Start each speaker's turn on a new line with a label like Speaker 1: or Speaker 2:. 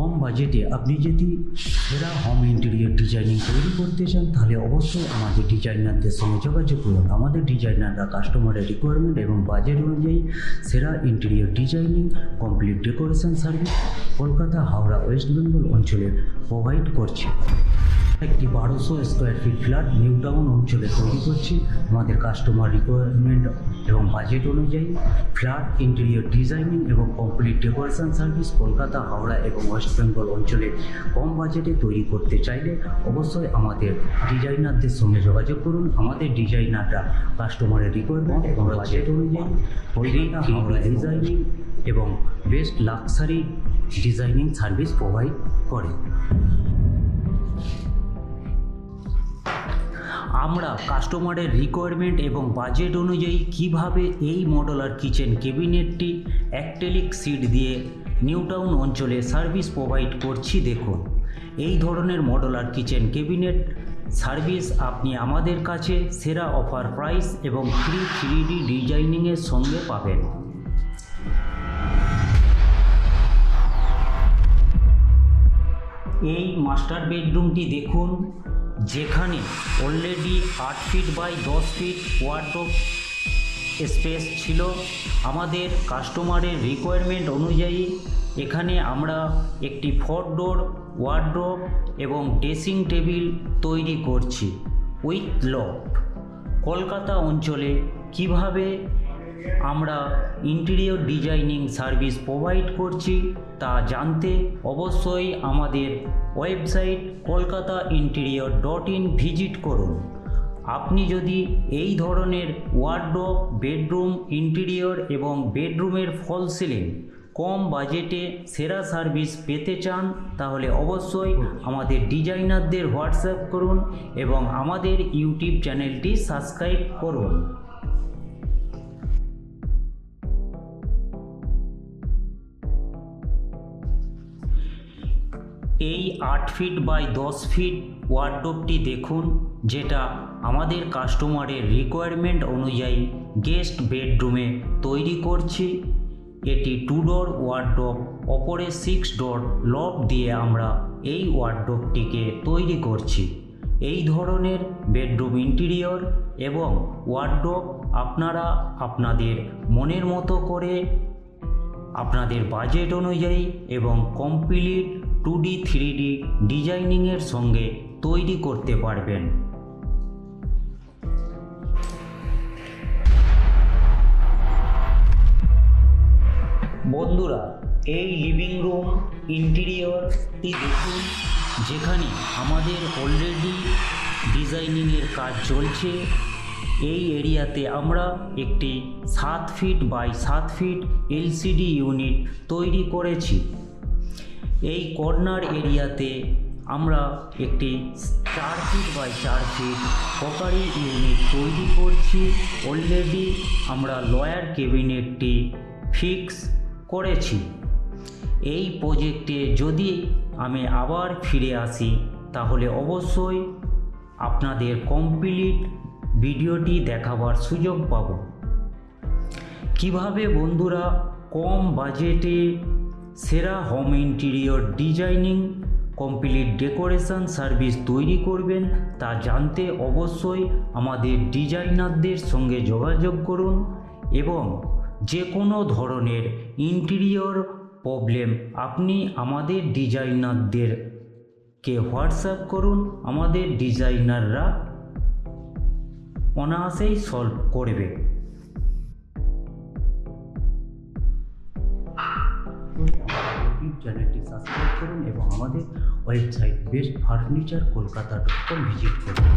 Speaker 1: কম বাজেটে আপনি যদি সেরা হোম ইন্টেরিয়র ডিজাইনিং তৈরি করতে চান তাহলে অবশ্যই আমাদের ডিজাইনারদের সঙ্গে যোগাযোগ করুন। আমাদের ডিজাইনাররা কাস্টমারের রিকোয়ারমেন্ট এবং বাজেট অনুযায়ী সেরা interior designing complete decoration service Kolkata, Howrah, West Bengal অঞ্চলে প্রোভাইড করছে। একটি 1200 square feet flat new town অঞ্চলে তৈরি করছি। আমাদের কাস্টমার রিকোয়ারমেন্ট এবং বাজেট অনুযায়ী ফ্ল্যাট ইন্টেরিয়র ডিজাইনিং এবং complete decoration service Kolkata, Howrah এবং ওয়েস্ট বেঙ্গল অঞ্চলে কম বাজেটে তৈরি করতে চাইলে অবশ্যই আমাদের ডিজাইনারদের সঙ্গে যোগাযোগ করুন। আমাদের ডিজাইনাররা কাস্টমারের রিকোয়ারমেন্ট এবং বাজেট অনুযায়ী কলকাতা, হাওড়া ডিজাইনিং এবং best luxury designing service provide করে। আমরা কাস্টমারের রিকোয়ারমেন্ট এবং বাজেট অনুযায়ী কিভাবে এই মডুলার কিচেন ক্যাবিনেটটি অ্যাক্রিলিক শিট দিয়ে নিউ টাউন অঞ্চলে সার্ভিস প্রোভাইড করছি দেখুন। এই ধরনের মডুলার কিচেন ক্যাবিনেট সার্ভিস আপনি আমাদের কাছে সেরা অফার প্রাইস এবং ফ্রি 3D ডিজাইনিংয়ের সঙ্গে পাবেন। এই মাস্টার বেডরুমটি দেখুন, যেখানে already 8 feet by 10 feet wardrobe space ছিল। আমাদের কাস্টমারের রিকোয়ারমেন্ট অনুযায়ী এখানে আমরা একটি 4 ডোর ওয়ার্ডরোব এবং ড্রেসিং টেবিল তৈরি করছি উইথ লফট। কলকাতা অঞ্চলে কিভাবে আমরা ইন্টেরিয়র ডিজাইনিং সার্ভিস প্রোভাইড করছি তা জানতে অবশ্যই আমাদের ওয়েবসাইট kolkatainterior.in ভিজিট করুন। আপনি যদি এই ধরনের ওয়ার্ডরোব, বেডরুম ইন্টেরিয়র এবং বেডরুমের ফল সিলিং কম বাজেটে সেরা সার্ভিস পেতে চান তাহলে অবশ্যই আমাদের ডিজাইনারদের হোয়াটসঅ্যাপ করুন এবং আমাদের ইউটিউব চ্যানেলটি সাবস্ক্রাইব করুন। এই 8 ফিট বাই 10 ফিট ওয়ার্ডরোবটি দেখুন, যেটা আমাদের কাস্টমারের রিকোয়ারমেন্ট অনুযায়ী গেস্ট বেডরুমে তৈরি করছি। এটি 2 ডোর ওয়ার্ডরোব, ওপরে 6 ডোর লক দিয়ে আমরা এই ওয়ার্ডরোবটিকে তৈরি করছি। এই ধরনের বেডরুম ইন্টেরিয়র এবং ওয়ার্ডরোব আপনারা আপনাদের মনের মতো করে আপনাদের বাজেট অনুযায়ী এবং কমপ্লিট 2D 3D ডিজাইনিংয়ের সঙ্গে তৈরি করতে পারবেন। বন্ধুরা, এই লিভিং রুম ইন্টেরিয়রটি দেখুন, যেখানে আমাদের অলরেডি ডিজাইনিংয়ের কাজ চলছে। এই এরিয়াতে আমরা একটি 7 feet by 7 feet LCD unit তৈরি করেছি। এই কর্নার এরিয়াতে আমরা একটি 4 feet by 4 feet crockery unit তৈরি করছি। অলরেডি আমরা লয়ার ক্যাবিনেটটি ফিক্স করেছি। এই প্রজেক্টে যদি আমি আবার ফিরে আসি তাহলে অবশ্যই আপনাদের কমপ্লিট ভিডিওটি দেখাবার সুযোগ পাব। কিভাবে বন্ধুরা কম বাজেটে সেরা home interior designing complete decoration service তৈরি করবেন তা জানতে অবশ্যই আমাদের ডিজাইনারদের সঙ্গে যোগাযোগ করুন এবং যে কোনো ধরনের ইন্টেরিয়র প্রবলেম আপনি আমাদের ডিজাইনারদেরকে হোয়াটসঅ্যাপ করুন। আমাদের ডিজাইনাররা অনায়াসেই সলভ করবে। ইউটিউব চ্যানেলটি সাবস্ক্রাইব করুন এবং আমাদের ওয়েবসাইট বেস্ট ফার্নিচার কলকাতা.com ভিজিট করুন।